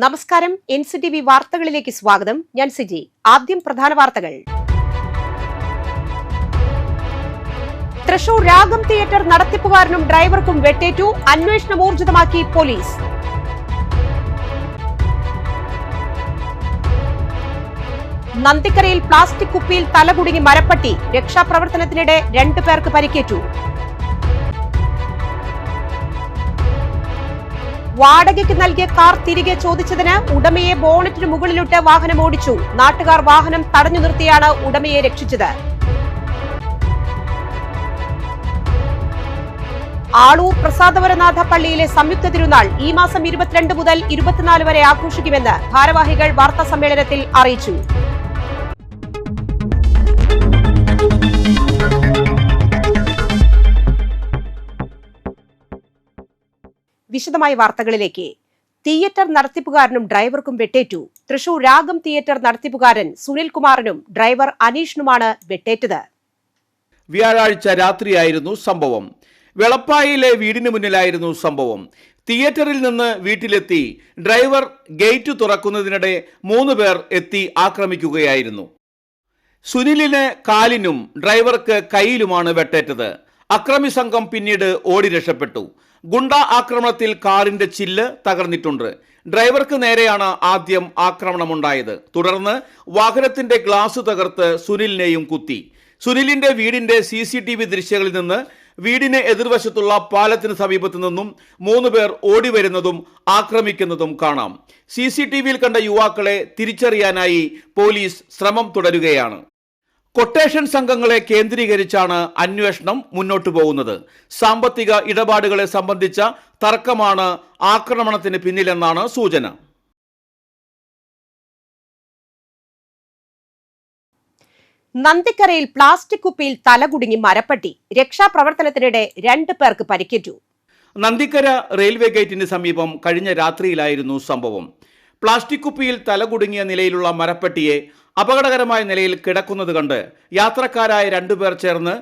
നമസ്കാരം, NCTV വാർത്തകളിലേക്ക് സ്വാഗതം. ഞാൻ സിജി. ആദ്യം പ്രധാന വാർത്തകൾ. തൃശൂർ രാഗം തിയേറ്റർ നടത്തിപ്പുകാരനും ഡ്രൈവർക്കും വെട്ടേറ്റു. അന്വേഷണം ഊർജിതമാക്കി പോലീസ്. നന്ദിക്കരയിൽ പ്ലാസ്റ്റിക് കുപ്പിയിൽ തലകുടുങ്ങി മരപ്പട്ടി. രക്ഷാപ്രവർത്തനത്തിനിടെ 2 പേർക്ക് പരിക്കേറ്റു. വാടകയ്ക്ക് നൽകിയ കാർ തിരികെ ചോദിച്ചതിന് ഉടമയെ ബോണറ്റിന് മുകളിലിട്ട് വാഹനം ഓടിച്ചു. നാട്ടുകാർ വാഹനം തടഞ്ഞു നിർത്തിയാണ് ഉടമയെ രക്ഷിച്ചത്. ആളൂർ പ്രസാദവരനാഥ പള്ളിയിലെ സംയുക്ത തിരുനാൾ ഈ മാസം 22 മുതൽ 24 വരെ ആഘോഷിക്കുമെന്ന് ഭാരവാഹികൾ വാർത്താ സമ്മേളനത്തിൽ അറിയിച്ചു. വിശദമായ വാർത്തകളിലേക്ക്. തിയേറ്റർ നടത്തിപ്പുകാരനും ഡ്രൈവർക്കും വെട്ടേറ്റു. തൃശൂർ രാഗം തിയേറ്റർ നടത്തിപ്പുകാരൻ സുനിൽകുമാറിനും ഡ്രൈവർ അനീഷിനുമാണ് വെട്ടേറ്റത്. വ്യാഴാഴ്ച രാത്രിയായിരുന്നു സംഭവം. വെളപ്പായിലെ വീടിന് മുന്നിലായിരുന്നു സംഭവം. തിയേറ്ററിൽ നിന്ന് വീട്ടിലെത്തി ഡ്രൈവർ ഗേറ്റ് തുറക്കുന്നതിനിടെ 3 പേർ എത്തി ആക്രമിക്കുകയായിരുന്നു. സുനിലിന് കാലിനും ഡ്രൈവർക്ക് കൈയിലുമാണ് വെട്ടേറ്റത്. അക്രമി സംഘം പിന്നീട് ഓടി രക്ഷപ്പെട്ടു. ഗുണ്ട ആക്രമണത്തിൽ കാറിന്റെ ചില്ല് തകർന്നിട്ടുണ്ട്. ഡ്രൈവർക്ക് നേരെയാണ് ആദ്യം ആക്രമണമുണ്ടായത്. തുടർന്ന് വാഹനത്തിന്റെ ഗ്ലാസ് തകർത്ത് സുനിലിനെയും കുത്തി. സുനിലിന്റെ വീടിന്റെ CCTV ദൃശ്യങ്ങളിൽ നിന്ന് വീടിന് എതിർവശത്തുള്ള പാലത്തിന് സമീപത്തു നിന്നും 3 പേർ ഓടി വരുന്നതും ആക്രമിക്കുന്നതും കാണാം. CCTVയിൽ കണ്ട യുവാക്കളെ തിരിച്ചറിയാനായി പോലീസ് ശ്രമം തുടരുകയാണ്. കൊട്ടേഷൻ സംഘങ്ങളെ കേന്ദ്രീകരിച്ചാണ് അന്വേഷണം മുന്നോട്ടു പോകുന്നത്. സാമ്പത്തിക ഇടപാടുകളെ സംബന്ധിച്ച തർക്കമാണ് ആക്രമണത്തിന് പിന്നിലെന്നാണ് സൂചന. നന്ദിക്കരയിൽ പ്ലാസ്റ്റിക് കുപ്പിയിൽ തലകുടുങ്ങി മരപ്പട്ടി. രക്ഷാപ്രവർത്തനത്തിനിടെ 2 പേർക്ക് പരിക്കേറ്റു. നന്ദിക്കര റെയിൽവേ ഗേറ്റിന് സമീപം കഴിഞ്ഞ രാത്രിയിലായിരുന്നു സംഭവം. പ്ലാസ്റ്റിക് കുപ്പിയിൽ തലകുടുങ്ങിയ നിലയിലുള്ള മരപ്പട്ടിയെ അപകടകരമായ നിലയിൽ കിടക്കുന്നത് കണ്ട് യാത്രക്കാരായ 2 പേർ ചേർന്ന്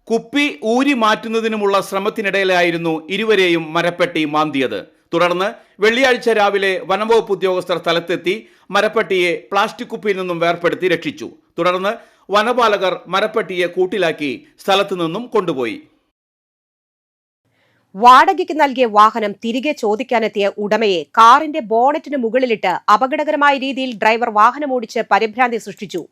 കുപ്പി ഊരി മാറ്റുന്നതിനുമുള്ള ശ്രമത്തിനിടയിലായിരുന്നു ഇരുവരെയും മരപ്പട്ടി മാന്തിയത്. തുടർന്ന് വെള്ളിയാഴ്ച രാവിലെ വനംവകുപ്പ് ഉദ്യോഗസ്ഥർ സ്ഥലത്തെത്തി മരപ്പട്ടിയെ പ്ലാസ്റ്റിക് കുപ്പിയിൽ നിന്നും വേർപെടുത്തി രക്ഷിച്ചു. തുടർന്ന് വനപാലകർ മരപ്പട്ടിയെ കൂട്ടിലാക്കി സ്ഥലത്തു നിന്നും കൊണ്ടുപോയി. വാടകയ്ക്ക് നൽകിയ വാഹനം തിരികെ ചോദിക്കാനെത്തിയ ഉടമയെ കാറിന്റെ ബോണറ്റിന് മുകളിലിട്ട് അപകടകരമായ രീതിയിൽ ഡ്രൈവർ വാഹനമോടിച്ച് പരിഭ്രാന്തി സൃഷ്ടിച്ചു.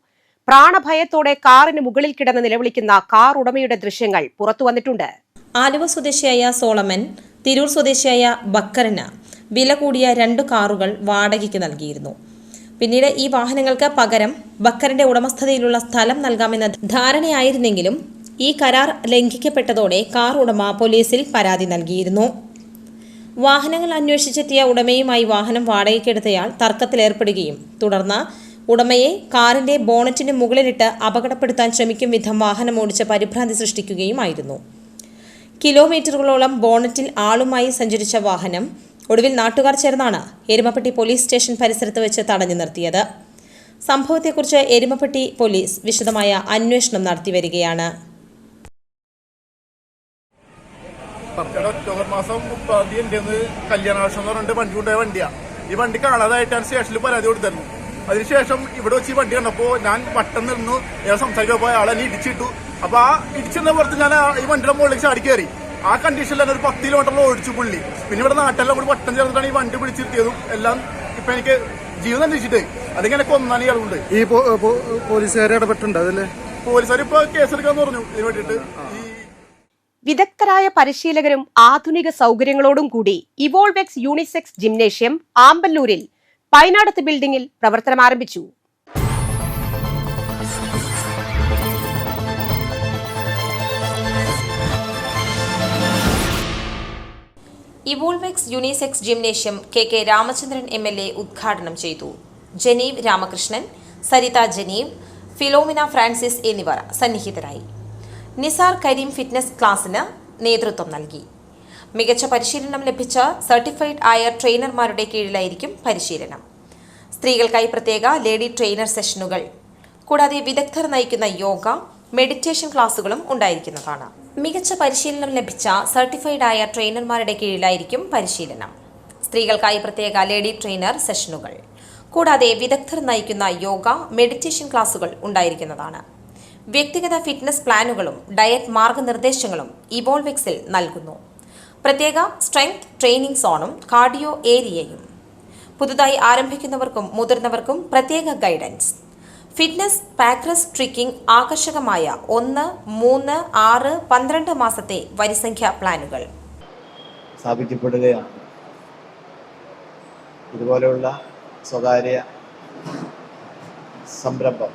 പ്രാണഭയത്തോടെ കാറിന് മുകളിൽ കിടന്ന് നിലവിളിക്കുന്ന കാർ ഉടമയുടെ ദൃശ്യങ്ങൾ പുറത്തുവന്നിട്ടുണ്ട്. ആലുവ സ്വദേശിയായ സോളമൻ, തിരൂർ സ്വദേശിയായ ബക്കറിന് വില കൂടിയ 2 കാറുകൾ വാടകയ്ക്ക് നൽകിയിരുന്നു. പിന്നീട് ഈ വാഹനങ്ങൾക്ക് പകരം ബക്കറിന്റെ ഉടമസ്ഥതയിലുള്ള സ്ഥലം നൽകാമെന്ന ധാരണയായിരുന്നെങ്കിലും ഈ കരാർ ലംഘിക്കപ്പെട്ടതോടെ കാർ ഉടമ പോലീസിൽ പരാതി നൽകിയിരുന്നു. വാഹനങ്ങൾ അന്വേഷിച്ചെത്തിയ ഉടമയുമായി വാഹനം വാടകയ്ക്കെടുത്തയാൾ തർക്കത്തിലേർപ്പെടുകയും തുടർന്ന് ഉടമയെ കാറിന്റെ ബോണറ്റിന് മുകളിലിട്ട് അപകടപ്പെടുത്താൻ ശ്രമിക്കും വിധം വാഹനമോടിച്ച് പരിഭ്രാന്തി സൃഷ്ടിക്കുകയുമായിരുന്നു. കിലോമീറ്ററുകളോളം ബോണറ്റിൽ ആളുമായി സഞ്ചരിച്ച വാഹനം ഒടുവിൽ നാട്ടുകാർ ചേർന്നാണ് എരുമപ്പെട്ടി പോലീസ് സ്റ്റേഷൻ പരിസരത്ത് വെച്ച് തടഞ്ഞു നിർത്തിയത്. സംഭവത്തെക്കുറിച്ച് എരുമപ്പെട്ടി പോലീസ് വിശദമായ അന്വേഷണം നടത്തിവരികയാണ്. ഒക്ടോബർ മാസം 30 കല്യാണാവശ്യം എന്ന് പറഞ്ഞിട്ട് വണ്ടി കൊണ്ടുപോയ വണ്ടിയാണ്. ഈ വണ്ടി കാണാതായിട്ടാണ് സ്റ്റേഷനിൽ പരാതി കൊടുത്തിരുന്നു. അതിനുശേഷം ഇവിടെ വെച്ച് ഈ വണ്ടി കണ്ടപ്പോൾ ഞാൻ വട്ടം നിന്ന് സംസാരിക്കാൻ ആളെ ഇടിച്ചിട്ടു. അപ്പൊ ആ ഇടിച്ചെന്ന പുറത്ത് ഞാൻ ഈ വണ്ടിയുടെ മുകളിലേക്ക് ചാടി കയറി. ആ കണ്ടീഷനിൽ തന്നെ ഒരു 10 കിലോമീറ്ററിൽ ഓടിച്ചു പുള്ളി. പിന്നെ ഇവിടെ നാട്ടെല്ലാം കൂടി വട്ടം ചേർന്നിട്ടാണ് ഈ വണ്ടി പിടിച്ചിരുത്തിയതും എല്ലാം. ഇപ്പൊ എനിക്ക് ജീവൻ അന്വേഷിച്ചിട്ട് അതിങ്ങനെ കൊന്നാണ് ഇയാളുണ്ട്. ഈ പോലീസുകാരെ ഇടപെട്ടുണ്ട് അതല്ലേ? പോലീസുകാർ ഇപ്പൊ കേസെടുക്കാന്ന് പറഞ്ഞു ഇതിന് വേണ്ടിയിട്ട്. വിദഗ്ധരായ പരിശീലകരും ആധുനിക സൗകര്യങ്ങളോടും കൂടി ഇവോൾവെക്സ് യൂണിസെക്സ് ജിംനേഷ്യം ആമ്പല്ലൂരിൽ പൈനാടത്ത് ബിൽഡിംഗിൽ പ്രവർത്തനം ആരംഭിച്ചു. Evolvex unisex gymnasium KK Ramachandran MLA ഉദ്ഘാടനം ചെയ്തു. ജനീവ് രാമകൃഷ്ണൻ, സരിത ജനീവ്, ഫിലോമിന ഫ്രാൻസിസ് എന്നിവർ സന്നിഹിതരായി. നിസാർ കരീം ഫിറ്റ്നസ് ക്ലാസിന് നേതൃത്വം നൽകി. മികച്ച പരിശീലനം ലഭിച്ച സർട്ടിഫൈഡ് ആയ ട്രെയിനർമാരുടെ കീഴിലായിരിക്കും പരിശീലനം. സ്ത്രീകൾക്കായി പ്രത്യേക ലേഡി ട്രെയിനർ സെഷനുകൾ കൂടാതെ വിദഗ്ധർ നയിക്കുന്ന യോഗ, മെഡിറ്റേഷൻ ക്ലാസുകളും ഉണ്ടായിരിക്കുന്നതാണ്. മികച്ച പരിശീലനം ലഭിച്ച സർട്ടിഫൈഡ് ആയ ട്രെയിനർമാരുടെ കീഴിലായിരിക്കും പരിശീലനം. സ്ത്രീകൾക്കായി പ്രത്യേക ലേഡി ട്രെയിനർ സെഷനുകൾ, കൂടാതെ വിദഗ്ധർ നയിക്കുന്ന യോഗ, മെഡിറ്റേഷൻ ക്ലാസുകൾ ഉണ്ടായിരിക്കുന്നതാണ്. വ്യക്തിഗത ഫിറ്റ്നസ് പ്ലാനുകളും ഡയറ്റ് മാർഗനിർദ്ദേശങ്ങളും ഇവോൾവെക്സിൽ നൽകുന്നു. പ്രത്യേക സ്ട്രെങ്ത് ട്രെയിനിംഗ് സോണും കാർഡിയോ ഏരിയയും. പുതുതായി ആരംഭിക്കുന്നവർക്കും മുതിർന്നവർക്കും പ്രത്യേക ഗൈഡൻസ്. ഫിറ്റ്നസ് പാക്രസ് ട്രിക്കിംഗ് ആകർഷകമായ 1, 3, 6, 12 മാസത്തെ വരിസംഖ്യ പ്ലാനുകൾ സ്ഥാപിക്കപ്പെടുകയാണ്. ഇതുപോലെയുള്ള സ്വകാര്യ സംരംഭം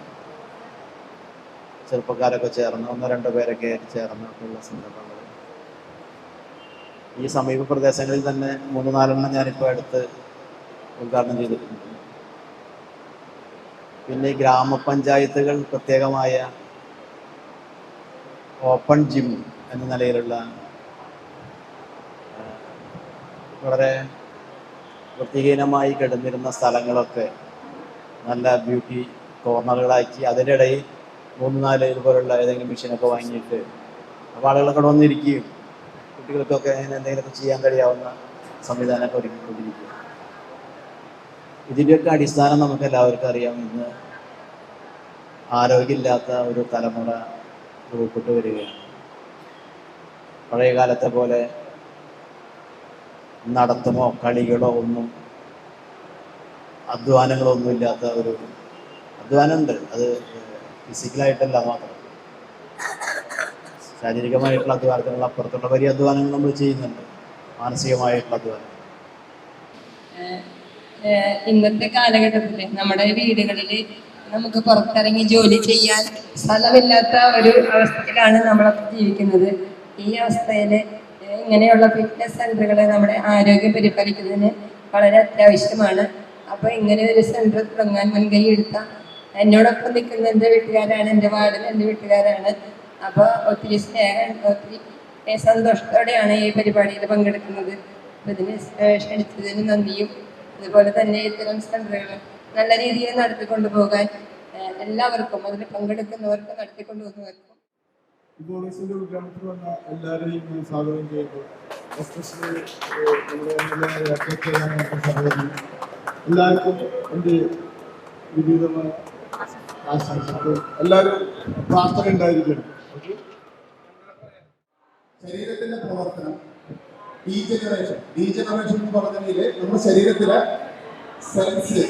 ചെറുപ്പക്കാരൊക്കെ ചേർന്ന് 1-2 പേരൊക്കെ ചേർന്നിട്ടുള്ള സംരംഭങ്ങൾ ഈ സമീപ പ്രദേശങ്ങളിൽ തന്നെ 3-4 ഞാനിപ്പോൾ അടുത്ത് ഉദ്ഘാടനം ചെയ്തിട്ടുണ്ട്. പിന്നെ ഈ ഗ്രാമപഞ്ചായത്തുകൾ പ്രത്യേകമായ ഓപ്പൺ ജിം എന്ന നിലയിലുള്ള വളരെ വൃത്തിഹീനമായി കിടന്നിരുന്ന സ്ഥലങ്ങളൊക്കെ നല്ല ബ്യൂട്ടി കോർണറുകളാക്കി അതിനിടയിൽ 3-4 ഇതുപോലുള്ള ഏതെങ്കിലും മെഷീനൊക്കെ വാങ്ങിയിട്ട് അപ്പോൾ ആളുകളൊക്കെ വന്നിരിക്കുകയും കുട്ടികൾക്കൊക്കെ എന്തെങ്കിലുമൊക്കെ ചെയ്യാൻ കഴിയാവുന്ന സംവിധാനമൊക്കെ ഒരുക്കിക്കൊണ്ടിരിക്കുക. ഇതിൻ്റെയൊക്കെ അടിസ്ഥാനം നമുക്ക് എല്ലാവർക്കും അറിയാം. ഇന്ന് ആരോഗ്യമില്ലാത്ത ഒരു തലമുറ രൂപപ്പെട്ടു വരികയാണ്. പഴയ കാലത്തെ പോലെ നടത്തമോ കളികളോ ഒന്നും അധ്വാനങ്ങളോ ഒന്നും ഇല്ലാത്ത ഒരു അധ്വാനമുണ്ട്. അത് ഫിസിക്കലായിട്ടല്ല മാത്രം, ശാരീരികമായിട്ടുള്ള അധ്വാനത്തിനുള്ള അപ്പുറത്തുള്ള വലിയ അധ്വാനങ്ങൾ നമ്മൾ ചെയ്യുന്നുണ്ട്. മാനസികമായിട്ടുള്ള അധ്വാനം. ഇന്നത്തെ കാലഘട്ടത്തിൽ നമ്മുടെ വീടുകളിൽ നമുക്ക് പുറത്തിറങ്ങി ജോലി ചെയ്യാൻ സ്ഥലമില്ലാത്ത ഒരു അവസ്ഥയിലാണ് നമ്മളൊക്കെ ജീവിക്കുന്നത്. ഈ അവസ്ഥയിൽ ഇങ്ങനെയുള്ള ഫിറ്റ്നസ് സെൻ്ററുകൾ നമ്മുടെ ആരോഗ്യം പരിപാലിക്കുന്നതിന് വളരെ അത്യാവശ്യമാണ്. അപ്പോൾ ഇങ്ങനെ ഒരു സെൻ്റർ തുടങ്ങാൻ മുൻകൈ എടുത്ത എന്നോടൊപ്പം നിൽക്കുന്ന എൻ്റെ വീട്ടുകാരാണ്, എൻ്റെ വാർഡിൽ എൻ്റെ വീട്ടുകാരാണ്. അപ്പോൾ ഒത്തിരി സ്നേഹം, ഒത്തിരി സന്തോഷത്തോടെയാണ് ഈ പരിപാടിയിൽ പങ്കെടുക്കുന്നത്. അപ്പോൾ ഇതിന് ക്ഷണിച്ചതിന് നന്ദിയും, അതുപോലെ തന്നെ ഇത്തരം സെൻ്ററുകൾ നല്ല രീതിയിൽ നടത്തിക്കൊണ്ടു പോകാൻ എല്ലാവർക്കും, അതിൽ പങ്കെടുക്കുന്നവർക്കും നടത്തിക്കൊണ്ടുപോകുന്നവർക്കും ഇവോൾവെക്സിൻ്റെ ഉദ്ഘാടനത്തിൽ വന്ന എല്ലാവരെയും സ്വാഗതം ചെയ്യുന്നു. എസ്പെഷ്യലി നമ്മുടെ എല്ലാവർക്കും എൻ്റെ വിവിധമായ ആശംസകൾ. എല്ലാവരും പ്രാർത്ഥന ഉണ്ടായിരിക്കണം. ശരീരത്തിന്റെ പ്രവർത്തനം ഡീജനറേഷൻ എന്ന് പറഞ്ഞതിൽ നമ്മുടെ ശരീരത്തിലെ സെൽസ്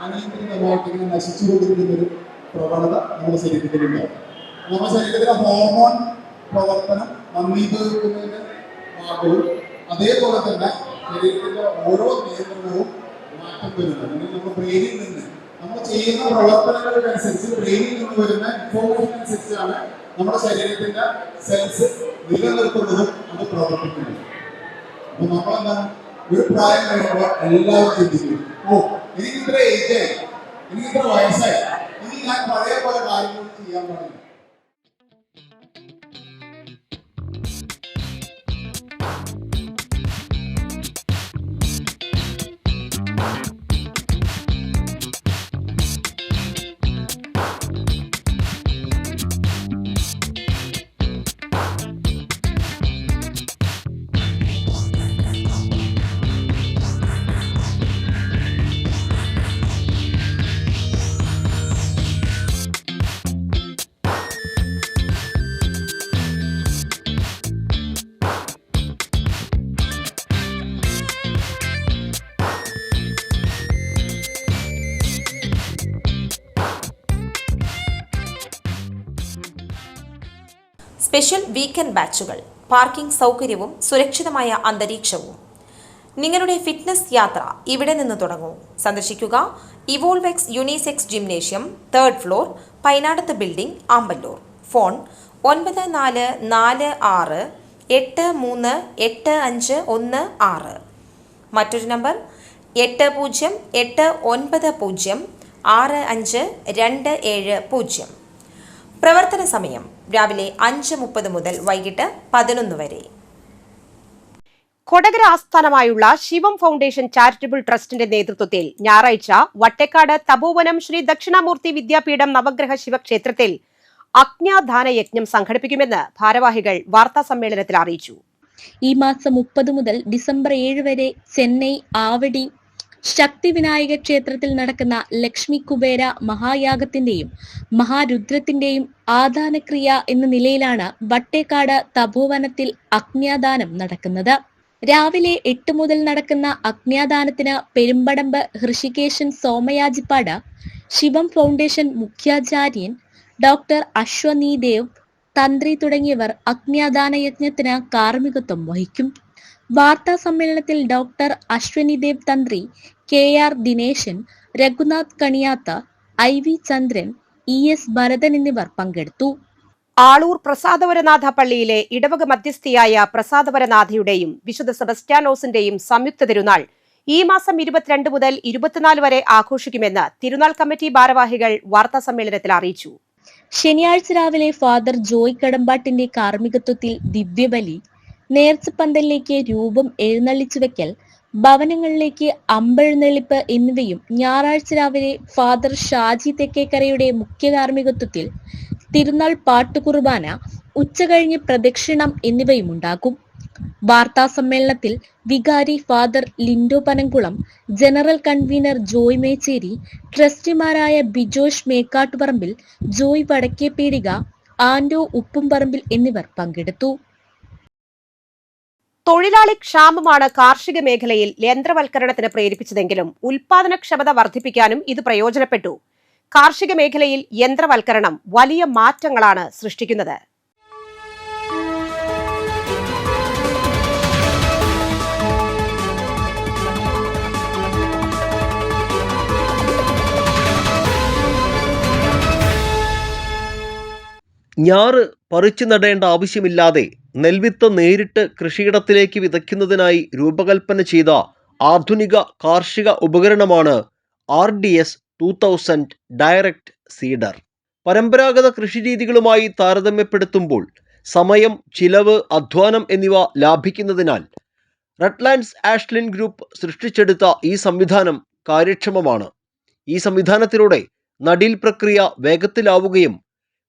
അനിയന്ത്രിതമായിട്ട് ഇങ്ങനെ നശിച്ചുകൊണ്ടിരിക്കുന്ന ഒരു പ്രവണത നമ്മുടെ ശരീരത്തിലുണ്ടാവും. നമ്മുടെ ശരീരത്തിലെ ഹോർമോൺ പ്രവർത്തനം മന്ദീഭവിക്കുന്നതിന്റെ ഭാഗവും അതേപോലെ തന്നെ ശരീരത്തിന്റെ ഓരോ നിയന്ത്രണവും മാറ്റം വരുന്നുണ്ട്. അല്ലെങ്കിൽ നമ്മുടെ ബ്രെയിനിൽ നിന്ന് നമ്മൾ ചെയ്യുന്ന പ്രവർത്തനങ്ങൾക്കനുസരിച്ച് ബ്രെയിനിൽ നിന്ന് വരുന്ന ഇൻഫോർമേഷൻ അനുസരിച്ചാണ് നമ്മുടെ ശരീരത്തിന്റെ സെൽസ് നിലനിർത്തുന്നതും അത് പ്രവർത്തിക്കുന്നതും. അപ്പൊ നമ്മളെന്താണ് ഒരു പ്രായം കഴിയുമ്പോൾ എല്ലാവരും ചിന്തിക്കും, എനിക്ക് ഇത്ര ഏജായി, എനിക്ക് ഇത്ര വയസ്സായി, ഇനി ഞാൻ പഴയ പോലെ കാര്യങ്ങൾ ചെയ്യാൻ പാടില്ല. സ്പെഷ്യൽ വീക്കെൻഡ് ബാച്ചുകൾ, പാർക്കിംഗ് സൗകര്യവും സുരക്ഷിതമായ അന്തരീക്ഷവും. നിങ്ങളുടെ ഫിറ്റ്നസ് യാത്ര ഇവിടെ നിന്ന് തുടങ്ങൂ. സന്ദർശിക്കുക Evolvex unisex gymnasium, 3rd floor, Painadath building, Ampallur. Phone 9446838516. മറ്റൊരു നമ്പർ 8089065270. പ്രവർത്തന സമയം രാവിലെ 5:30 മുതൽ വൈകിട്ട് 11 വരെ. കൊടകര ആസ്ഥാനമായുള്ള ശിവം ഫൗണ്ടേഷൻ ചാരിറ്റബിൾ ട്രസ്റ്റിന്റെ നേതൃത്വത്തിൽ ഞായറാഴ്ച വട്ടേക്കാട് തപോവനം ശ്രീ ദക്ഷിണാമൂർത്തി വിദ്യാപീഠം നവഗ്രഹ ശിവക്ഷേത്രത്തിൽ അജ്ഞാദാന യജ്ഞം സംഘടിപ്പിക്കുമെന്ന് ഭാരവാഹികൾ വാർത്താസമ്മേളനത്തിൽ അറിയിച്ചു. ഈ മാസം 30 മുതൽ ഡിസംബർ 7 വരെ ചെന്നൈ ആവടി ശക്തി വിനായക ക്ഷേത്രത്തിൽ നടക്കുന്ന ലക്ഷ്മി കുബേര മഹായാഗത്തിന്റെയും മഹാരുദ്രത്തിന്റെയും ആദാനക്രിയ എന്ന നിലയിലാണ് വട്ടേക്കാട് തപോവനത്തിൽ അഗ്ന്യാദാനം നടക്കുന്നത്. രാവിലെ 8 മുതൽ നടക്കുന്ന അഗ്ന്യാദാനത്തിന് പെരുമ്പടമ്പ് ഹൃഷികേശൻ സോമയാജിപ്പാട് ശിവം ഫൗണ്ടേഷൻ മുഖ്യാചാര്യൻ ഡോക്ടർ അശ്വനി ദേവ് തന്ത്രി തുടങ്ങിയവർ അഗ്ന്യാദാന യജ്ഞത്തിന് കാർമ്മികത്വം വഹിക്കും. വാർത്താ സമ്മേളനത്തിൽ ഡോക്ടർ അശ്വനി ദേവ് തന്ത്രി, KR ദിനേശൻ, രഘുനാഥ് കണിയാത്ത, IV ചന്ദ്രൻ, ES ഭരതൻ എന്നിവർ പങ്കെടുത്തു. ആളൂർ പ്രസാദവരനാഥ പള്ളിയിലെ ഇടവക മധ്യസ്ഥയായ പ്രസാദവരനാഥയുടെയും വിശുദ്ധ സെബസ്റ്റ്യാനോസിന്റെയും സംയുക്ത തിരുനാൾ ഈ മാസം 22 മുതൽ 24 വരെ ആഘോഷിക്കുമെന്ന് തിരുനാൾ കമ്മിറ്റി ഭാരവാഹികൾ വാർത്താസമ്മേളനത്തിൽ അറിയിച്ചു. ശനിയാഴ്ച രാവിലെ ഫാദർ ജോയ് കടമ്പാട്ടിന്റെ കാർമ്മികത്വത്തിൽ ദിവ്യബലി, നേർച്ചപ്പന്തലിലേക്ക് രൂപം എഴുന്നള്ളിച്ചു വെക്കൽ, ഭവനങ്ങളിലേക്ക് അമ്പെഴുന്നള്ളിപ്പ് എന്നിവയും ഞായറാഴ്ച രാവിലെ ഫാദർ ഷാജി തെക്കേക്കരയുടെ മുഖ്യ കാർമ്മികത്വത്തിൽ തിരുനാൾ പാട്ടുകുർബാന, ഉച്ചകഴിഞ്ഞ് പ്രദക്ഷിണം എന്നിവയും ഉണ്ടാകും. വാർത്താ സമ്മേളനത്തിൽ വികാരി father Lindo Panamkulam, general convener Joy Mecheri, ട്രസ്റ്റിമാരായ ബിജോഷ് മേക്കാട്ടുപറമ്പിൽ, ജോയ് വടക്കേപ്പീടിക, ആൻഡോ ഉപ്പുംപറമ്പിൽ എന്നിവർ പങ്കെടുത്തു. തൊഴിലാളി ക്ഷാമമാണ് കാർഷിക മേഖലയിൽ യന്ത്രവൽക്കരണത്തിന് പ്രേരിപ്പിച്ചതെങ്കിലും ഉൽപാദനക്ഷമത വർദ്ധിപ്പിക്കാനും ഇത് പ്രയോജനപ്പെട്ടു. കാർഷിക മേഖലയിൽ യന്ത്രവൽക്കരണം വലിയ മാറ്റങ്ങളാണ് സൃഷ്ടിക്കുന്നത്. ഞാറ് പറിച്ചു നടേണ്ട ആവശ്യമില്ലാതെ നെൽവിത്ത് നേരിട്ട് കൃഷിയിടത്തിലേക്ക് വിതയ്ക്കുന്നതിനായി രൂപകൽപ്പന ചെയ്ത ആധുനിക കാർഷിക ഉപകരണമാണ് RDS 2000 ഡയറക്റ്റ് സീഡർ. പരമ്പരാഗത കൃഷിരീതികളുമായി താരതമ്യപ്പെടുത്തുമ്പോൾ സമയം, ചിലവ്, അധ്വാനം എന്നിവ ലാഭിക്കുന്നതിനാൽ റട്ട്ലാൻഡ്സ് ആഷ്ലിൻ ഗ്രൂപ്പ് സൃഷ്ടിച്ചെടുത്ത ഈ സംവിധാനം കാര്യക്ഷമമാണ്. ഈ സംവിധാനത്തിലൂടെ നടീൽ പ്രക്രിയ വേഗത്തിലാവുകയും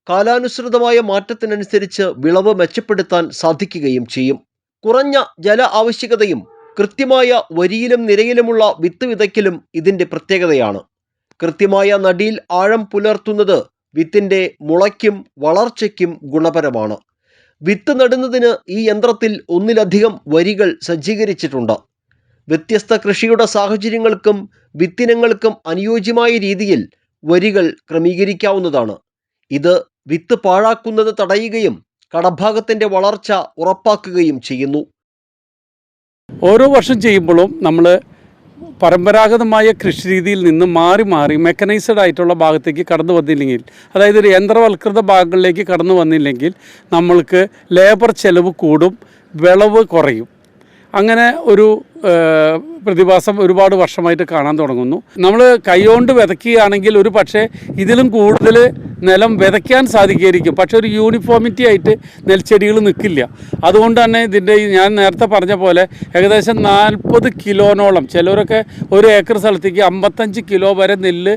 കാലാനുസൃതമായ മാറ്റത്തിനനുസരിച്ച് വിളവ് മെച്ചപ്പെടുത്താൻ സാധിക്കുകയും ചെയ്യും. കുറഞ്ഞ ജല ആവശ്യകതയും കൃത്യമായ വരിയിലും നിരയിലുമുള്ള വിത്ത് വിതയ്ക്കലും ഇതിൻ്റെ പ്രത്യേകതയാണ്. കൃത്യമായ നടീൽ ആഴം പുലർത്തുന്നത് വിത്തിൻ്റെ മുളയ്ക്കും വളർച്ചയ്ക്കും ഗുണപരമാണ്. വിത്ത് നടുന്നതിന് ഈ യന്ത്രത്തിൽ ഒന്നിലധികം വരികൾ സജ്ജീകരിച്ചിട്ടുണ്ട്. വ്യത്യസ്ത കൃഷിയുടെ സാഹചര്യങ്ങൾക്കും വിത്തിനങ്ങൾക്കും അനുയോജ്യമായ രീതിയിൽ വരികൾ ക്രമീകരിക്കാവുന്നതാണ്. ഇത് വിത്ത് പാഴാക്കുന്നത് തടയുകയും കടഭാഗത്തിൻ്റെ വളർച്ച ഉറപ്പാക്കുകയും ചെയ്യുന്നു. ഓരോ വർഷം ചെയ്യുമ്പോഴും നമ്മൾ പരമ്പരാഗതമായ കൃഷി രീതിയിൽ നിന്ന് മാറി മാറി മെക്കനൈസ്ഡ് ആയിട്ടുള്ള ഭാഗത്തേക്ക് കടന്നു വന്നില്ലെങ്കിൽ, അതായത് ഒരു യന്ത്രവൽകൃത ഭാഗങ്ങളിലേക്ക് കടന്നു വന്നില്ലെങ്കിൽ നമ്മൾക്ക് ലേബർ ചെലവ് കൂടും, വിളവ് കുറയും. അങ്ങനെ ഒരു പ്രതിഭാസം ഒരുപാട് വർഷമായിട്ട് കാണാൻ തുടങ്ങുന്നു. നമ്മൾ കൈകൊണ്ട് വിതയ്ക്കുകയാണെങ്കിൽ ഒരു പക്ഷേ ഇതിലും കൂടുതൽ നിലം വിതയ്ക്കാൻ സാധിക്കുമായിരിക്കും, പക്ഷേ ഒരു യൂണിഫോമിറ്റി ആയിട്ട് നെൽച്ചെടികൾ നിൽക്കില്ല. അതുകൊണ്ട് തന്നെ ഇതിൻ്റെ ഞാൻ നേരത്തെ പറഞ്ഞ പോലെ ഏകദേശം 40 കിലോനോളം, ചിലരൊക്കെ 1 ഏക്കർ സ്ഥലത്തേക്ക് 55 കിലോ വരെ നെല്ല്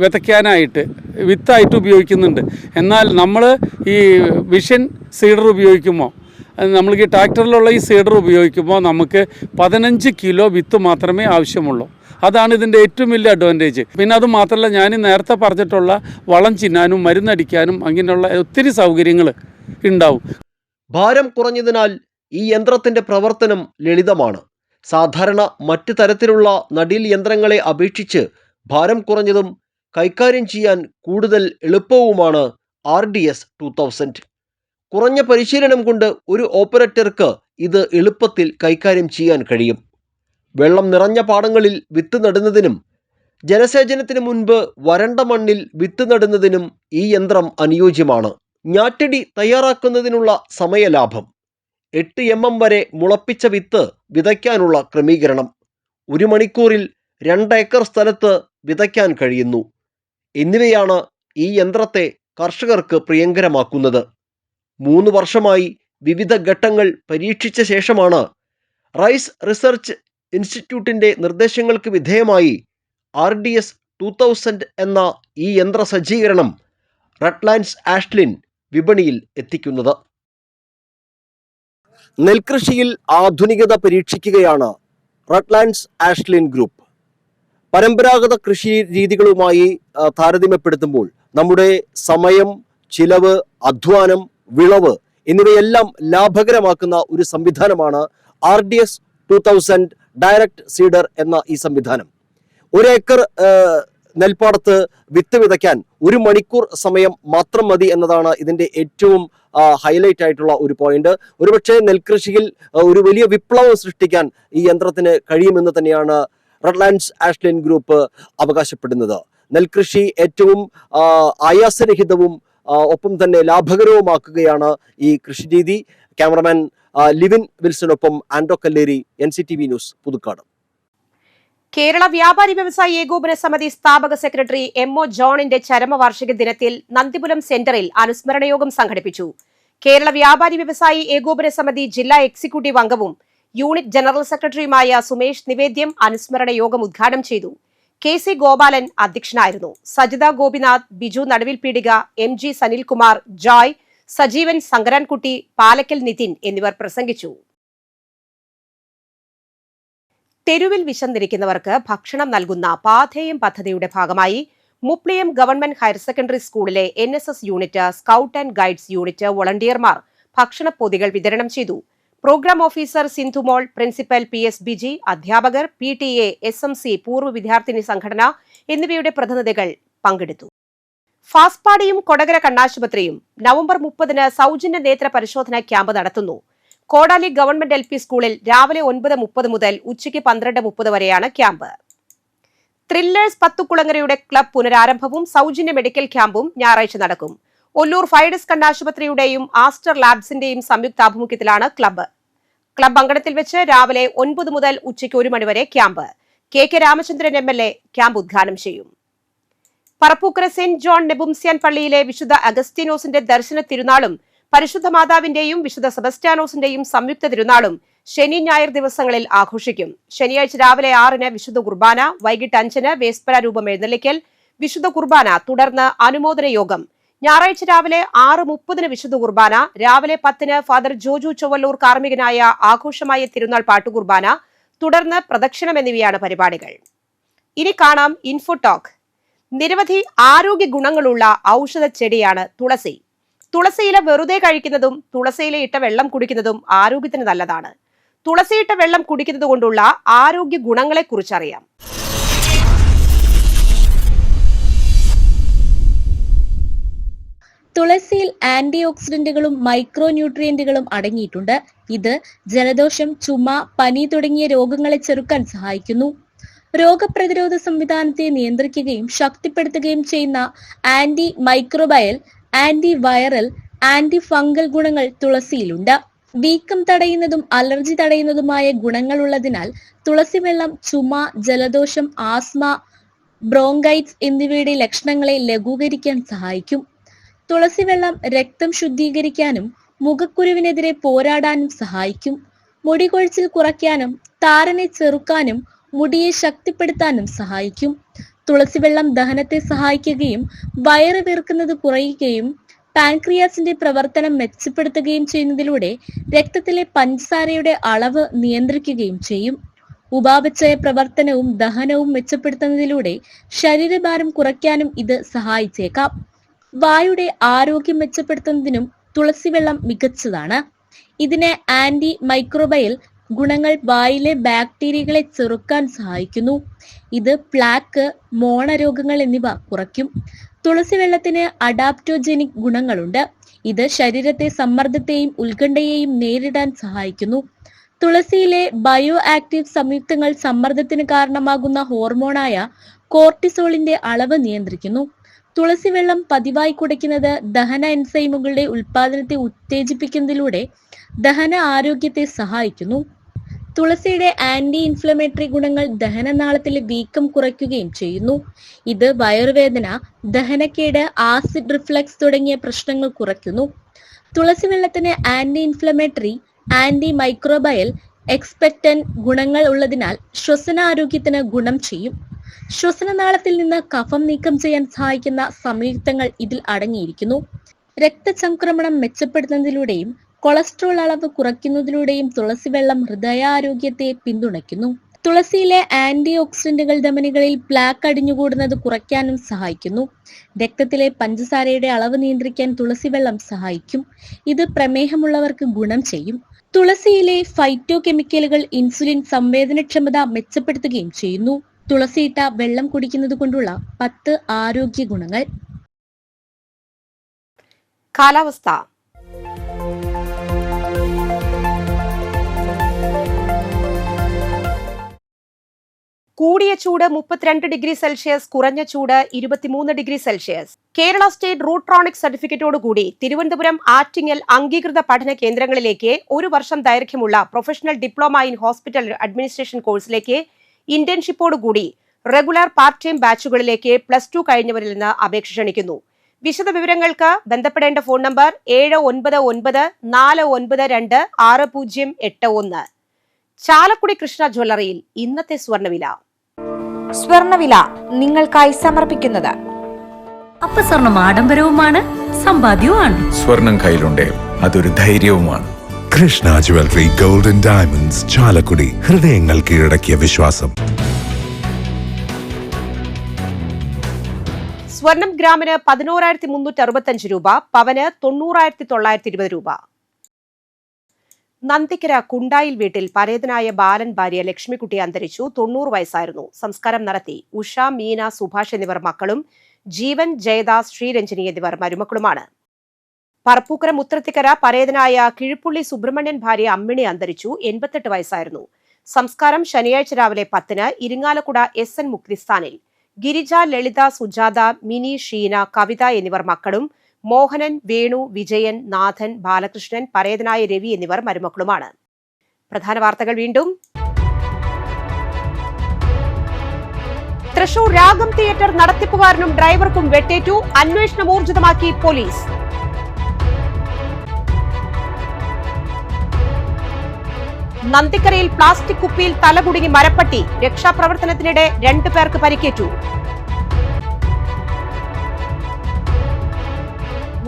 വിതയ്ക്കാനായിട്ട് വിത്തായിട്ട് ഉപയോഗിക്കുന്നുണ്ട്. എന്നാൽ നമ്മൾ ഈ വിഷൻ സീഡർ ഉപയോഗിക്കുമ്പോൾ, നമ്മൾക്ക് ഈ ട്രാക്ടറിലുള്ള ഈ സീഡർ ഉപയോഗിക്കുമ്പോൾ നമുക്ക് 15 കിലോ വിത്ത് മാത്രമേ ആവശ്യമുള്ളൂ. അതാണ് ഇതിൻ്റെ ഏറ്റവും വലിയ അഡ്വാൻറ്റേജ്. പിന്നെ അത് മാത്രമല്ല, ഞാൻ നേരത്തെ പറഞ്ഞിട്ടുള്ള വളം ചിന്നാനും മരുന്നടിക്കാനും അങ്ങനെയുള്ള ഒത്തിരി സൗകര്യങ്ങൾ ഉണ്ടാവും. ഭാരം കുറഞ്ഞതിനാൽ ഈ യന്ത്രത്തിൻ്റെ പ്രവർത്തനം ലളിതമാണ്. സാധാരണ മറ്റ് തരത്തിലുള്ള നടീൽ യന്ത്രങ്ങളെ അപേക്ഷിച്ച് ഭാരം കുറഞ്ഞതും കൈകാര്യം ചെയ്യാൻ കൂടുതൽ എളുപ്പവുമാണ് RDS 2000. കുറഞ്ഞ പരിശീലനം കൊണ്ട് ഒരു ഓപ്പറേറ്റർക്ക് ഇത് എളുപ്പത്തിൽ കൈകാര്യം ചെയ്യാൻ കഴിയും. വെള്ളം നിറഞ്ഞ പാടങ്ങളിൽ വിത്ത് നടുന്നതിനും ജലസേചനത്തിന് മുൻപ് വരണ്ട മണ്ണിൽ വിത്ത് നടുന്നതിനും ഈ യന്ത്രം അനുയോജ്യമാണ്. ഞാറ്റടി തയ്യാറാക്കുന്നതിനുള്ള സമയലാഭം, 8 mm വരെ മുളപ്പിച്ച വിത്ത് വിതയ്ക്കാനുള്ള ക്രമീകരണം, 1 മണിക്കൂറിൽ 2 ഏക്കർ സ്ഥലത്ത് വിതയ്ക്കാൻ കഴിയുന്നു എന്നിവയാണ് ഈ യന്ത്രത്തെ കർഷകർക്ക് പ്രിയങ്കരമാക്കുന്നത്. 3 വർഷമായി വിവിധ ഘട്ടങ്ങൾ പരീക്ഷിച്ച ശേഷമാണ് റൈസ് റിസർച്ച് ഇൻസ്റ്റിറ്റ്യൂട്ടിൻ്റെ നിർദ്ദേശങ്ങൾക്ക് വിധേയമായി RDS 2000 എന്ന ഈ യന്ത്ര സജ്ജീകരണം റട്ട്ലാൻഡ്സ് ആഷ്ലിൻ വിപണിയിൽ എത്തിക്കുന്നത്. നെൽകൃഷിയിൽ ആധുനികത പരീക്ഷിക്കുകയാണ് റട്ട്ലാൻഡ്സ് ആഷ്ലിൻ ഗ്രൂപ്പ്. പരമ്പരാഗത കൃഷി രീതികളുമായി താരതമ്യപ്പെടുത്തുമ്പോൾ നമ്മുടെ സമയം, ചിലവ്, അധ്വാനം, വിളവ് എന്നിവയെല്ലാം ലാഭകരമാക്കുന്ന ഒരു സംവിധാനമാണ് RDS 2000 ഡയറക്റ്റ് സീഡർ എന്ന ഈ സംവിധാനം. 1 ഏക്കർ നെൽപ്പാടത്ത് വിത്ത് വിതയ്ക്കാൻ 1 മണിക്കൂർ സമയം മാത്രം മതി എന്നതാണ് ഇതിന്റെ ഏറ്റവും ഹൈലൈറ്റ് ആയിട്ടുള്ള ഒരു പോയിന്റ്. ഒരുപക്ഷെ നെൽകൃഷിയിൽ ഒരു വലിയ വിപ്ലവം സൃഷ്ടിക്കാൻ ഈ യന്ത്രത്തിന് കഴിയുമെന്ന് തന്നെയാണ് റട്ട്ലാൻഡ്സ് ആഷ്ലിൻ ഗ്രൂപ്പ് അവകാശപ്പെടുന്നത്. നെൽകൃഷി ഏറ്റവും ആയാസരഹിതവും ഒപ്പം തന്നെ ലാഭകരവുമാക്കുകയാണ് ഈ കൃഷിരീതി. ക്യാമറമാൻ ലിവിൻ വിൽസനൊപ്പം ആൻഡോ കല്ലേരി, NCTV ന്യൂസ്, പുതുക്കാട്. കേരള വ്യാപാരി വ്യവസായി ഏകോപന സമിതി സ്ഥാപക സെക്രട്ടറി MO ജോണിന്റെ ചരമവാർഷിക ദിനത്തിൽ നന്ദിപുരം സെന്ററിൽ അനുസ്മരണ യോഗം സംഘടിപ്പിച്ചു. കേരള വ്യാപാരി വ്യവസായി ഏകോപന സമിതി ജില്ലാ എക്സിക്യൂട്ടീവ് അംഗവും യൂണിറ്റ് ജനറൽ സെക്രട്ടറിയുമായ സുമേഷ് നിവേദ്യം അനുസ്മരണ യോഗം ഉദ്ഘാടനം ചെയ്തു. KC ഗോപാലൻ അധ്യക്ഷനായിരുന്നു. സജിത ഗോപിനാഥ്, ബിജു നടുവിൽപീടിക, MG സനിൽകുമാർ, ജോയ്, സജീവൻ, ശങ്കരൻകുട്ടി, പാലക്കൽ നിതിൻ എന്നിവർ പ്രസംഗിച്ചു. തെരുവിൽ വിശന്നിരിക്കുന്നവർക്ക് ഭക്ഷണം നൽകുന്ന പാഥേയം പദ്ധതിയുടെ ഭാഗമായി മുപ്ലിയം ഗവൺമെന്റ് ഹയർ സെക്കൻഡറി സ്കൂളിലെ NSS unit, scout and guides unit വോളണ്ടിയർമാർ ഭക്ഷണപ്പൊതികൾ വിതരണം ചെയ്തു. Programme officer Sindhumol, principal PS Biji, അധ്യാപകർ, PTA, SMC, പൂർവ്വ വിദ്യാർത്ഥിനി സംഘടന എന്നിവയുടെ പ്രതിനിധികൾ പങ്കെടുത്തു. ഫാസ്പാടിയും കൊടകര കണ്ണാശുപത്രിയും നവംബർ 30-ന് സൗജന്യ നേത്ര പരിശോധനാ ക്യാമ്പ് നടത്തുന്നു. കോടാലി ഗവൺമെന്റ് LP സ്കൂളിൽ രാവിലെ 9:30 മുതൽ ഉച്ചയ്ക്ക് 12:30 വരെയാണ് ക്യാമ്പ്. ത്രില്ലേഴ്സ് പത്തുകുളങ്ങരയുടെ ക്ലബ് പുനരാരംഭവും സൗജന്യ മെഡിക്കൽ ക്യാമ്പും ഞായറാഴ്ച നടക്കും. ഒല്ലൂർ ഫൈഡസ് കണ്ണാശുപത്രിയുടെയും ആസ്റ്റർ ലാബ്സിന്റെയും സംയുക്താഭിമുഖ്യത്തിലാണ് ക്ലബ്ബ് അങ്കണത്തിൽ വെച്ച് രാവിലെ 9 മുതൽ ഉച്ചയ്ക്ക് 1 മണി വരെ camp. KK Ramachandran MLA camp ഉദ്ഘാടനം ചെയ്യും. പറപ്പൂക്കര സെന്റ് ജോൺ നെബുംസ്യാൻ പള്ളിയിലെ വിശുദ്ധ അഗസ്തീനോസിന്റെ ദർശന തിരുനാളും പരിശുദ്ധ മാതാവിന്റെയും വിശുദ്ധ സെബസ്റ്റ്യാനോസിന്റെയും സംയുക്ത തിരുനാളും ശനി ഞായർ ദിവസങ്ങളിൽ ആഘോഷിക്കും. ശനിയാഴ്ച രാവിലെ 6-ന് വിശുദ്ധ കുർബാന, വൈകിട്ട് 5-ന് വേസ്പര രൂപം എഴുന്നള്ളിക്കൽ, വിശുദ്ധ കുർബാന, തുടർന്ന് അനുമോദന യോഗം. ഞായറാഴ്ച രാവിലെ 6:30-ന് വിശുദ്ധ കുർബാന, രാവിലെ 10-ന് ഫാദർ ജോജു ചൊവ്വല്ലൂർ കാർമ്മികനായ ആഘോഷമായ തിരുനാൾ പാട്ടുകുർബാന, തുടർന്ന് പ്രദക്ഷിണം എന്നിവയാണ് പരിപാടികൾ. ഇനി കാണാം ഇൻഫോ ടോക്ക്. നിരവധി ആരോഗ്യ ഗുണങ്ങളുള്ള ഔഷധ ചെടിയാണ് തുളസി. തുളസിയില വെറുതെ കഴിക്കുന്നതും തുളസിയില ഇട്ട വെള്ളം കുടിക്കുന്നതും ആരോഗ്യത്തിന് നല്ലതാണ്. തുളസിയിട്ട വെള്ളം കുടിക്കുന്നത് കൊണ്ടുള്ള ആരോഗ്യ ഗുണങ്ങളെ കുറിച്ചറിയാം. തുളസിയിൽ ആന്റി ഓക്സിഡന്റുകളും മൈക്രോ ന്യൂട്രിയന്റുകളും അടങ്ങിയിട്ടുണ്ട്. ഇത് ജലദോഷം, ചുമ, പനി തുടങ്ങിയ രോഗങ്ങളെ ചെറുക്കാൻ സഹായിക്കുന്നു. രോഗപ്രതിരോധ സംവിധാനത്തെ നിയന്ത്രിക്കുകയും ശക്തിപ്പെടുത്തുകയും ചെയ്യുന്ന anti microbial, anti viral, anti fungal ഗുണങ്ങൾ തുളസിയിലുണ്ട്. വീക്കം തടയുന്നതും അലർജി തടയുന്നതുമായ ഗുണങ്ങളുള്ളതിനാൽ തുളസി വെള്ളം ചുമ, ജലദോഷം, ആസ്മ, ബ്രോങ്കൈറ്റ്സ് എന്നിവയുടെ ലക്ഷണങ്ങളെ ലഘൂകരിക്കാൻ സഹായിക്കും. തുളസി വെള്ളം രക്തം ശുദ്ധീകരിക്കാനും മുഖക്കുരുവിനെതിരെ പോരാടാനും സഹായിക്കും. മുടികൊഴിച്ചിൽ കുറയ്ക്കാനും താരനെ ചെറുക്കാനും മുടിയെ ശക്തിപ്പെടുത്താനും സഹായിക്കും. തുളസി വെള്ളം ദഹനത്തെ സഹായിക്കുകയും വയറ് വീർക്കുന്നത് കുറയുകയും പാൻക്രിയാസിന്റെ പ്രവർത്തനം മെച്ചപ്പെടുത്തുകയും ചെയ്യുന്നതിലൂടെ രക്തത്തിലെ പഞ്ചസാരയുടെ അളവ് നിയന്ത്രിക്കുകയും ചെയ്യും. ഉപാപചയ പ്രവർത്തനവും ദഹനവും മെച്ചപ്പെടുത്തുന്നതിലൂടെ ശരീരഭാരം കുറയ്ക്കാനും ഇത് സഹായിച്ചേക്കാം. വായുടെ ആരോഗ്യം മെച്ചപ്പെടുത്തുന്നതിനും തുളസി വെള്ളം മികച്ചതാണ്. ഇതിന് ആന്റി മൈക്രോബയൽ ഗുണങ്ങൾ വായിലെ ബാക്ടീരിയകളെ ചെറുക്കാൻ സഹായിക്കുന്നു. ഇത് പ്ലാക്ക്, മോണരോഗങ്ങൾ എന്നിവ കുറയ്ക്കും. തുളസി വെള്ളത്തിന് അഡാപ്റ്റോജനിക് ഗുണങ്ങളുണ്ട്. ഇത് ശരീരത്തെ സമ്മർദ്ദത്തെയും ഉത്കണ്ഠയെയും നേരിടാൻ സഹായിക്കുന്നു. തുളസിയിലെ ബയോ ആക്റ്റീവ് സംയുക്തങ്ങൾ സമ്മർദ്ദത്തിന് കാരണമാകുന്ന ഹോർമോണായ കോർട്ടിസോളിന്റെ അളവ് നിയന്ത്രിക്കുന്നു. തുളസി വെള്ളം പതിവായി കുടിക്കുന്നത് ദഹന എൻസൈമുകളുടെ ഉൽപാദനത്തെ ഉത്തേജിപ്പിക്കുന്നതിലൂടെ ദഹന ആരോഗ്യത്തെ സഹായിക്കുന്നു. തുളസിയുടെ ആന്റി ഇൻഫ്ലമേറ്ററി ഗുണങ്ങൾ ദഹനനാളത്തിലെ വീക്കം കുറയ്ക്കുകയും ചെയ്യുന്നു. ഇത് വയറുവേദന, ദഹനക്കേട്, ആസിഡ് റിഫ്ലക്സ് തുടങ്ങിയ പ്രശ്നങ്ങൾ കുറയ്ക്കുന്നു. തുളസി വെള്ളത്തിന് ആന്റി ഇൻഫ്ലമേറ്ററി, ആന്റി മൈക്രോബയൽ, എക്സ്പെക്ടന്റ് ഗുണങ്ങൾ ഉള്ളതിനാൽ ശ്വസനാരോഗ്യത്തിന് ഗുണം ചെയ്യും. ശ്വസനനാളത്തിൽ നിന്ന് കഫം നീക്കം ചെയ്യാൻ സഹായിക്കുന്ന സംയുക്തങ്ങൾ ഇതിൽ അടങ്ങിയിരിക്കുന്നു. രക്തചംക്രമണം മെച്ചപ്പെടുത്തുന്നതിലൂടെയും കൊളസ്ട്രോൾ അളവ് കുറയ്ക്കുന്നതിലൂടെയും തുളസി വെള്ളം ഹൃദയാരോഗ്യത്തെ പിന്തുണയ്ക്കുന്നു. തുളസിയിലെ ആന്റി ഓക്സിഡന്റുകൾ ധമനികളിൽ പ്ലാക്ക് അടിഞ്ഞുകൂടുന്നത് കുറയ്ക്കാനും സഹായിക്കുന്നു. രക്തത്തിലെ പഞ്ചസാരയുടെ അളവ് നിയന്ത്രിക്കാൻ തുളസി വെള്ളം സഹായിക്കും. ഇത് പ്രമേഹമുള്ളവർക്ക് ഗുണം ചെയ്യും. തുളസിയിലെ ഫൈറ്റോ കെമിക്കലുകൾ ഇൻസുലിൻ സംവേദനക്ഷമത മെച്ചപ്പെടുത്തുകയും ചെയ്യുന്നു. തുളസിയിട്ട വെള്ളം കുടിക്കുന്നത് കൊണ്ടുള്ള 10 ആരോഗ്യ ഗുണങ്ങൾ. കാലാവസ്ഥ. കൂടിയ ചൂട് 32 ഡിഗ്രി സെൽഷ്യസ്, കുറഞ്ഞ ചൂട് 23 degree Celsius. Kerala state Rutronix സർട്ടിഫിക്കറ്റോടുകൂടി തിരുവനന്തപുരം ആറ്റിങ്ങൽ അംഗീകൃത പഠന കേന്ദ്രങ്ങളിലേക്ക് 1 വർഷം ദൈർഘ്യമുള്ള professional diploma in hospital administration കോഴ്സിലേക്ക് ഇന്റേൺഷിപ്പോടുകൂടി റെഗുലർ പാർട്ട് ടൈം ബാച്ചുകളിലേക്ക് +2 കഴിഞ്ഞവരിൽ നിന്ന് അപേക്ഷ ക്ഷണിക്കുന്നു. വിശദ വിവരങ്ങൾക്ക് ബന്ധപ്പെടേണ്ട ഫോൺ നമ്പർ 7994926081. ചാലക്കുടി കൃഷ്ണ ജ്വല്ലറിയിൽ ഇന്നത്തെ സ്വർണ്ണവില നിങ്ങൾക്കായി സമർപ്പിക്കുന്നത് അപ്പസ്വർണം ആഡംബരവുമാണ്, സമ്പാദ്യവുമാണ്. സ്വർണം കയ്യിലുണ്ടേ അതൊരു ധൈര്യവുമാണ്. Krishna jewellery golden diamonds, Chalakudy. ഹൃദയങ്ങൾ കീഴടക്കിയ വിശ്വാസം. സ്വർണം ഗ്രാമിന് 11,365 രൂപ, പവന് 90,920 രൂപ. നന്ദിക്കര കുണ്ടായിൽ വീട്ടിൽ പരേതനായ ബാലൻ ഭാര്യ ലക്ഷ്മിക്കുട്ടി അന്തരിച്ചു. 90 വയസ്സായിരുന്നു. സംസ്കാരം നടത്തി. ഉഷ, മീന, സുഭാഷ് എന്നിവർ മക്കളും, ജീവൻ, ജയദാസ്, ശ്രീരഞ്ജനി എന്നിവർ മരുമക്കളുമാണ്. പറപ്പൂക്കര മുത്രത്തിക്കര പരേതനായ കിഴുപ്പുള്ളി സുബ്രഹ്മണ്യൻ ഭാര്യ അമ്മിണി അന്തരിച്ചു. 88 വയസ്സായിരുന്നു. സംസ്കാരം ശനിയാഴ്ച രാവിലെ 10-ന് ഇരിങ്ങാലക്കുട SN മുക്തിസ്ഥാനിൽ. ഗിരിജ, ലളിത, സുജാത, മിനി, ഷീന, കവിത എന്നിവർ മക്കളും, മോഹനൻ, വേണു, വിജയൻ, നാഥൻ, ബാലകൃഷ്ണൻ, പരേതനായ രവി എന്നിവർ മരുമക്കളുമാണ്. പ്രധാന വാർത്തകൾ വീണ്ടും. തൃശൂർ രാഗം തിയേറ്റർ നടത്തിപ്പുകാരനും ഡ്രൈവർക്കും വെട്ടേറ്റു. അന്വേഷണം ഊർജിതമാക്കി പോലീസ്. നന്ദിക്കരയിൽ പ്ലാസ്റ്റിക് കുപ്പിയിൽ തലകുടുങ്ങി മരപ്പട്ടി. രക്ഷാപ്രവർത്തനത്തിനിടെ 2 പേർക്ക് പരിക്കേറ്റു.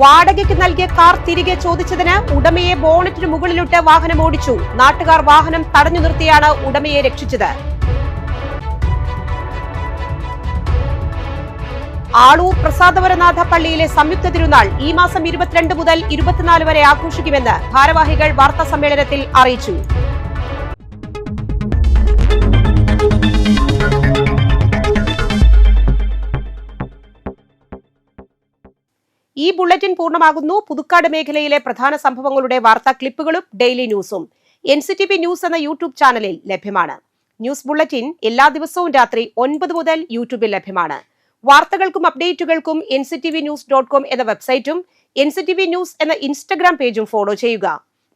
വാടകയ്ക്ക് നൽകിയ കാർ തിരികെ ചോദിച്ചതിന് ഉടമയെ ബോണറ്റിന് മുകളിലിട്ട് വാഹനം ഓടിച്ചു. നാട്ടുകാർ വാഹനം തടഞ്ഞു നിർത്തിയാണ് ഉടമയെ രക്ഷിച്ചത്. ആളൂർ പ്രസാദവരനാഥ പള്ളിയിലെ സംയുക്ത തിരുനാൾ ഈ മാസം 22 മുതൽ 24 വരെ ആഘോഷിക്കുമെന്ന് ഭാരവാഹികൾ വാർത്താ സമ്മേളനത്തിൽ അറിയിച്ചു. ഈ ബുള്ളറ്റിൻ പൂർണ്ണമാകുന്നു. പുതുക്കാട് മേഖലയിലെ പ്രധാന സംഭവങ്ങളുടെ വാർത്താ ക്ലിപ്പുകളും ഡെയിലി ന്യൂസും NCTV ന്യൂസ് എന്ന യൂട്യൂബ് ചാനലിൽ ലഭ്യമാണ്. ന്യൂസ് ബുള്ളറ്റിൻ എല്ലാ ദിവസവും രാത്രി 9 മുതൽ യൂട്യൂബിൽ ലഭ്യമാണ്. വാർത്തകൾക്കും അപ്ഡേറ്റുകൾക്കും nctvnews.com എന്ന വെബ്സൈറ്റും NCTV ന്യൂസ് എന്ന ഇൻസ്റ്റഗ്രാം പേജും ഫോളോ ചെയ്യുക.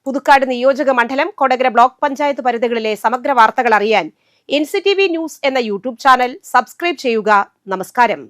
പുതുക്കാട് നിയോജക മണ്ഡലം, കൊടകര ബ്ലോക്ക് പഞ്ചായത്ത് പരിധികളിലെ സമഗ്ര വാർത്തകൾ അറിയാൻ NCTV ന്യൂസ് എന്ന യൂട്യൂബ് ചാനൽ സബ്സ്ക്രൈബ് ചെയ്യുക. നമസ്കാരം.